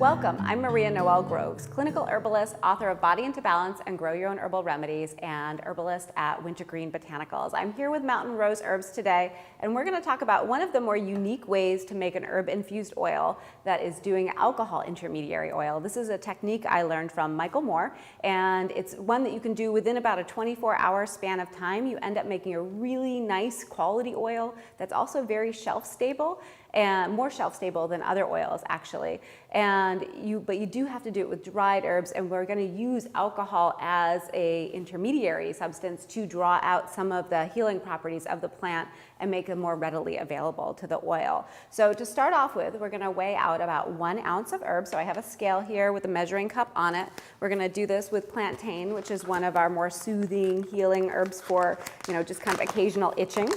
Welcome, I'm Maria Noël Groves, clinical herbalist, author of Body into Balance and Grow Your Own Herbal Remedies, and herbalist at Wintergreen Botanicals. I'm here with Mountain Rose Herbs today, and we're going to talk about one of the more unique ways to make an herb-infused oil that is doing alcohol intermediary oil. This is a technique I learned from Michael Moore, and it's one that you can do within about a 24-hour span of time. You end up making a really nice quality oil that's also very shelf-stable, and more shelf-stable than other oils actually. But you do have to do it with dried herbs, and we're going to use alcohol as an intermediary substance to draw out some of the healing properties of the plant and make them more readily available to the oil. So to start off with, we're going to weigh out about 1 ounce of herb. So I have a scale here with a measuring cup on it. We're going to do this with plantain, which is one of our more soothing, healing herbs for, just kind of occasional itching.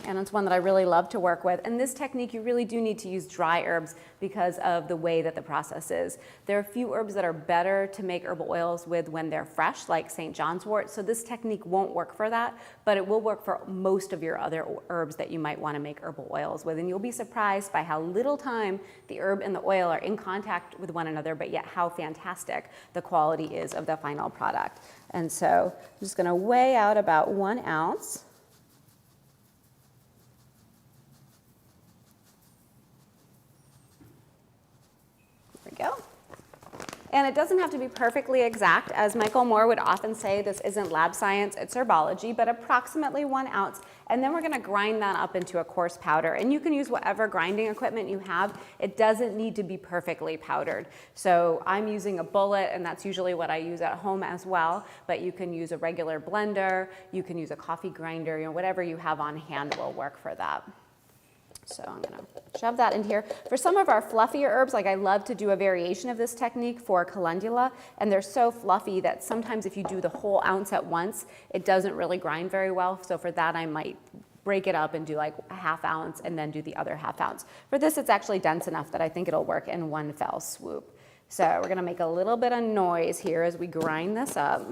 And it's one that I really love to work with. And this technique, you really do need to use dry herbs because of the way that the process is. There are a few herbs that are better to make herbal oils with when they're fresh, like St. John's wort. So this technique won't work for that, but it will work for most of your other herbs that you might want to make herbal oils with. And you'll be surprised by how little time the herb and the oil are in contact with one another, but yet how fantastic the quality is of the final product. And so I'm just going to weigh out about 1 ounce. Go. And it doesn't have to be perfectly exact. As Michael Moore would often say, this isn't lab science, it's herbology, but approximately 1 ounce. And then we're going to grind that up into a coarse powder. And you can use whatever grinding equipment you have. It doesn't need to be perfectly powdered. So I'm using a bullet, and that's usually what I use at home as well. But you can use a regular blender, you can use a coffee grinder, whatever you have on hand will work for that. So I'm going to shove that in here. For some of our fluffier herbs, like I love to do a variation of this technique for calendula, and they're so fluffy that sometimes if you do the whole ounce at once, it doesn't really grind very well. So for that, I might break it up and do like a ½ ounce and then do the other ½ ounce. For this, it's actually dense enough that I think it'll work in one fell swoop. So we're going to make a little bit of noise here as we grind this up.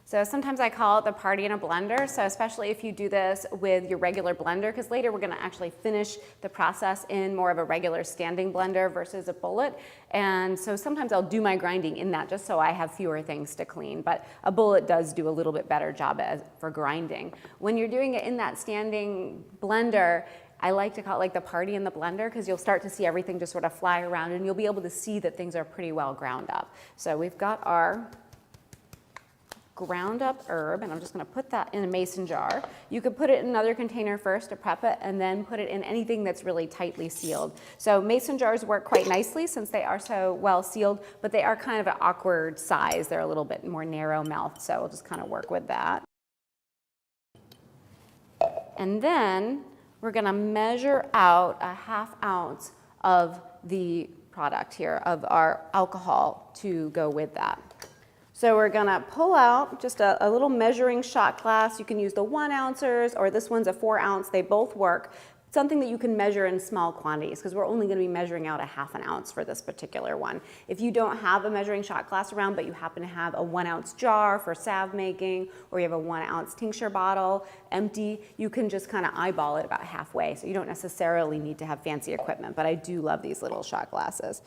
So sometimes I call it the party in a blender, so especially if you do this with your regular blender, because later we're going to actually finish the process in more of a regular standing blender versus a bullet. And so sometimes I'll do my grinding in that just so I have fewer things to clean, but a bullet does do a little bit better job for grinding. When you're doing it in that standing blender, I like to call it like the party in the blender, because you'll start to see everything just sort of fly around and you'll be able to see that things are pretty well ground up. So we've got our ground up herb, and I'm just going to put that in a mason jar. You could put it in another container first to prep it and then put it in anything that's really tightly sealed. So mason jars work quite nicely since they are so well sealed, but they are kind of an awkward size. They're a little bit more narrow mouthed, so we'll just kind of work with that. And then we're going to measure out a ½ ounce of the product here, of our alcohol, to go with that. So we're going to pull out just a little measuring shot glass. You can use the 1 ouncers, or this one's a 4 ounce. They both work. Something that you can measure in small quantities, because we're only going to be measuring out a ½ ounce for this particular one. If you don't have a measuring shot glass around, but you happen to have a 1 ounce jar for salve making, or you have a 1 ounce tincture bottle empty, you can just kind of eyeball it about halfway. So you don't necessarily need to have fancy equipment, but I do love these little shot glasses.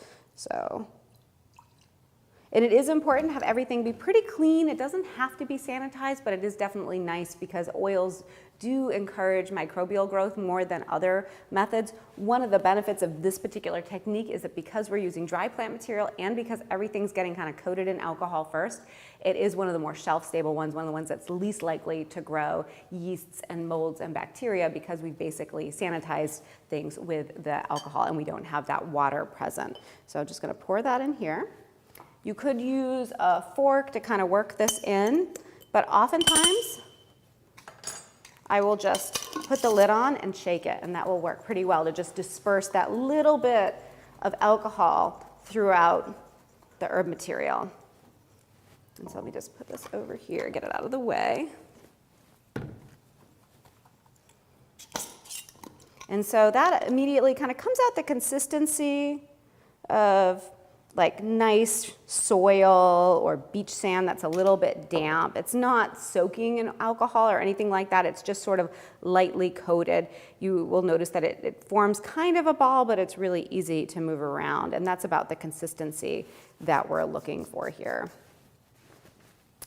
And it is important to have everything be pretty clean. It doesn't have to be sanitized, but it is definitely nice because oils do encourage microbial growth more than other methods. One of the benefits of this particular technique is that because we're using dry plant material and because everything's getting kind of coated in alcohol first, it is one of the more shelf-stable ones, one of the ones that's least likely to grow yeasts and molds and bacteria, because we've basically sanitized things with the alcohol and we don't have that water present. So I'm just going to pour that in here. You could use a fork to kind of work this in, but oftentimes I will just put the lid on and shake it, and that will work pretty well to just disperse that little bit of alcohol throughout the herb material. And so let me just put this over here, get it out of the way. And so that immediately kind of comes out the consistency of like nice soil or beach sand that's a little bit damp. It's not soaking in alcohol or anything like that. It's just sort of lightly coated. You will notice that it forms kind of a ball, but it's really easy to move around. And that's about the consistency that we're looking for here.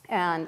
And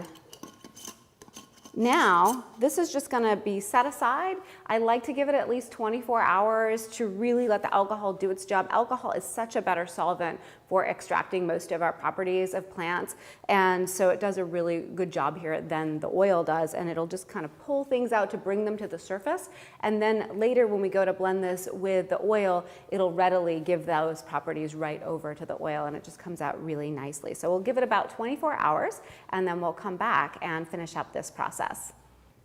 now, this is just going to be set aside. I like to give it at least 24 hours to really let the alcohol do its job. Alcohol is such a better solvent for extracting most of our properties of plants, and so it does a really good job here than the oil does, and it'll just kind of pull things out to bring them to the surface. And then later when we go to blend this with the oil, it'll readily give those properties right over to the oil, and it just comes out really nicely. So we'll give it about 24 hours, and then we'll come back and finish up this process.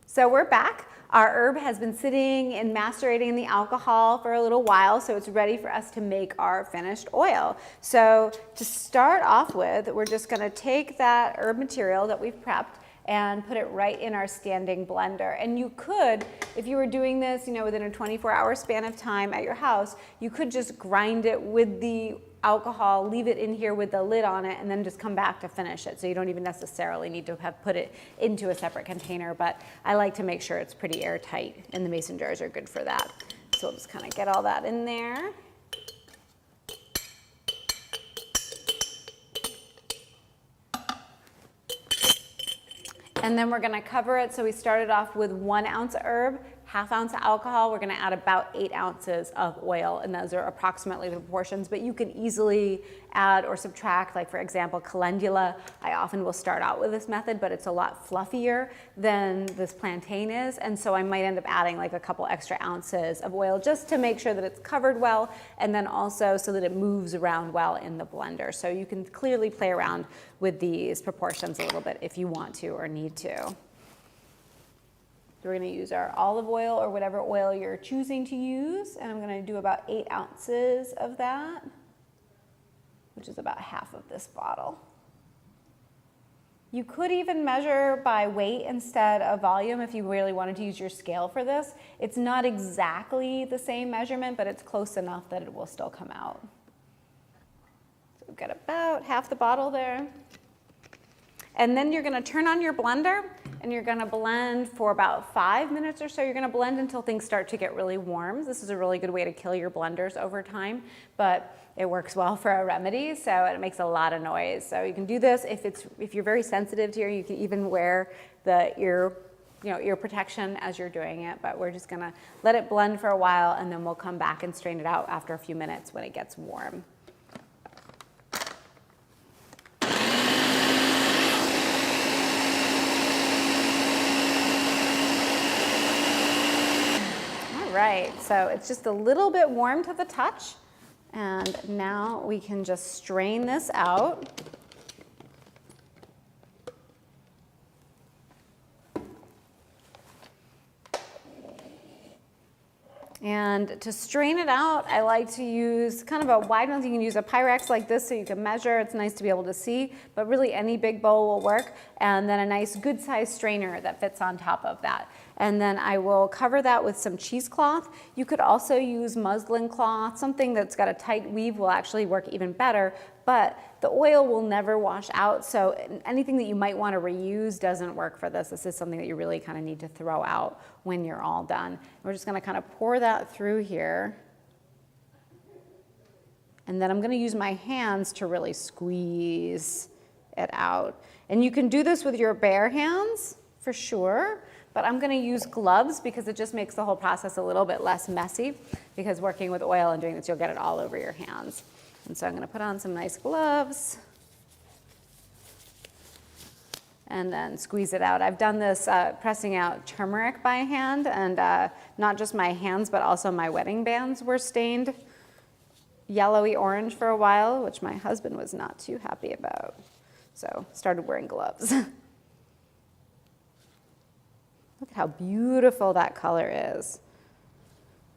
So we're back. Our herb has been sitting and macerating in the alcohol for a little while, so it's ready for us to make our finished oil. So to start off with, we're just going to take that herb material that we've prepped and put it right in our standing blender. And you could, if you were doing this, within a 24-hour span of time at your house, you could just grind it with the alcohol, leave it in here with the lid on it, and then just come back to finish it. So you don't even necessarily need to have put it into a separate container, but I like to make sure it's pretty airtight, and the mason jars are good for that. So we'll just kind of get all that in there. And then we're going to cover it. So we started off with 1 ounce of herb, ½ ounce of alcohol. We're going to add about 8 ounces of oil, and those are approximately the proportions, but you can easily add or subtract. Like for example, calendula, I often will start out with this method, but it's a lot fluffier than this plantain is, and so I might end up adding like a couple extra ounces of oil just to make sure that it's covered well, and then also so that it moves around well in the blender. So you can clearly play around with these proportions a little bit if you want to or need to. We're going to use our olive oil or whatever oil you're choosing to use, and I'm going to do about 8 ounces of that, which is about half of this bottle. You could even measure by weight instead of volume if you really wanted to use your scale for this. It's not exactly the same measurement, but it's close enough that it will still come out. So we've got about half the bottle there. And then you're going to turn on your blender and you're going to blend for about 5 minutes or so. You're going to blend until things start to get really warm. This is a really good way to kill your blenders over time, but it works well for a remedy, so it makes a lot of noise. So you can do this if you're very sensitive to you can even wear the ear protection as you're doing it, but we're just going to let it blend for a while, and then we'll come back and strain it out after a few minutes when it gets warm. Right, so it's just a little bit warm to the touch, and now we can just strain this out. And to strain it out, I like to use kind of a wide one. You can use a Pyrex like this so you can measure. It's nice to be able to see, but really any big bowl will work. And then a nice good sized strainer that fits on top of that. And then I will cover that with some cheesecloth. You could also use muslin cloth. Something that's got a tight weave will actually work even better, but the oil will never wash out, so anything that you might want to reuse doesn't work for this. This is something that you really kind of need to throw out when you're all done. We're just going to kind of pour that through here. And then I'm going to use my hands to really squeeze it out. And you can do this with your bare hands for sure, but I'm going to use gloves because it just makes the whole process a little bit less messy, because working with oil and doing this, you'll get it all over your hands. And so I'm going to put on some nice gloves and then squeeze it out. I've done this pressing out turmeric by hand, and not just my hands, but also my wedding bands were stained yellowy orange for a while, which my husband was not too happy about. So started wearing gloves. Look at how beautiful that color is.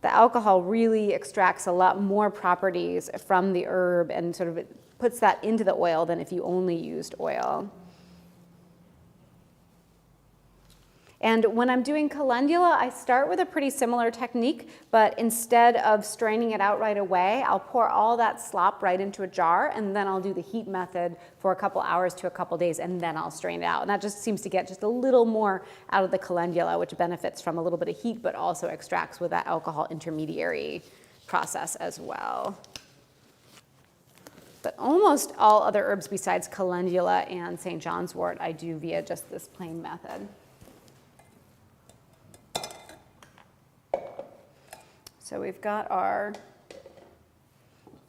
The alcohol really extracts a lot more properties from the herb and sort of puts that into the oil than if you only used oil. And when I'm doing calendula, I start with a pretty similar technique, but instead of straining it out right away, I'll pour all that slop right into a jar, and then I'll do the heat method for a couple hours to a couple days, and then I'll strain it out. And that just seems to get just a little more out of the calendula, which benefits from a little bit of heat, but also extracts with that alcohol intermediary process as well. But almost all other herbs besides calendula and St. John's wort I do via just this plain method. So we've got our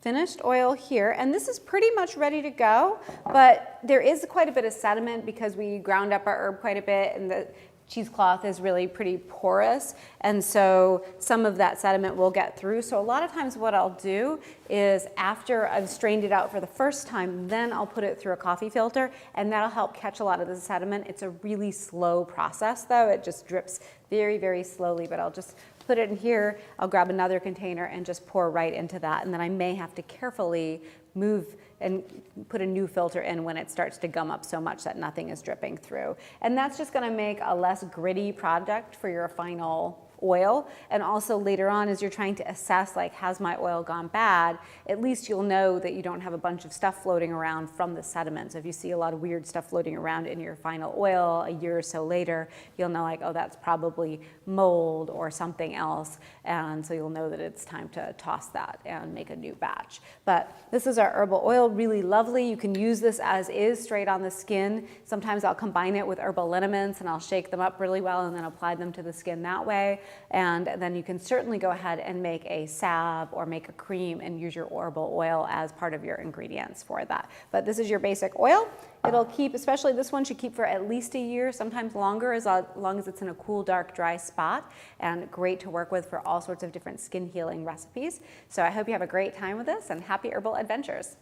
finished oil here, and this is pretty much ready to go, but there is quite a bit of sediment because we ground up our herb quite a bit, and the cheesecloth is really pretty porous, and so some of that sediment will get through. So a lot of times what I'll do is after I've strained it out for the first time, then I'll put it through a coffee filter, and that'll help catch a lot of the sediment. It's a really slow process though. It just drips very, very slowly, but I'll just put it in here. I'll grab another container and just pour right into that, and then I may have to carefully move and put a new filter in when it starts to gum up so much that nothing is dripping through. And that's just gonna make a less gritty product for your final oil. And also later on, as you're trying to assess, like, has my oil gone bad, at least you'll know that you don't have a bunch of stuff floating around from the sediment. So if you see a lot of weird stuff floating around in your final oil a year or so later, you'll know, like, oh, that's probably mold or something else. And so you'll know that it's time to toss that and make a new batch. But this is our herbal oil, really lovely. You can use this as is, straight on the skin. Sometimes I'll combine it with herbal liniments and I'll shake them up really well and then apply them to the skin that way. And then you can certainly go ahead and make a salve or make a cream and use your herbal oil as part of your ingredients for that. But this is your basic oil. It'll keep, especially this one, should keep for at least a year, sometimes longer, as long as it's in a cool, dark, dry spot, and great to work with for all sorts of different skin healing recipes. So I hope you have a great time with this, and happy herbal adventures.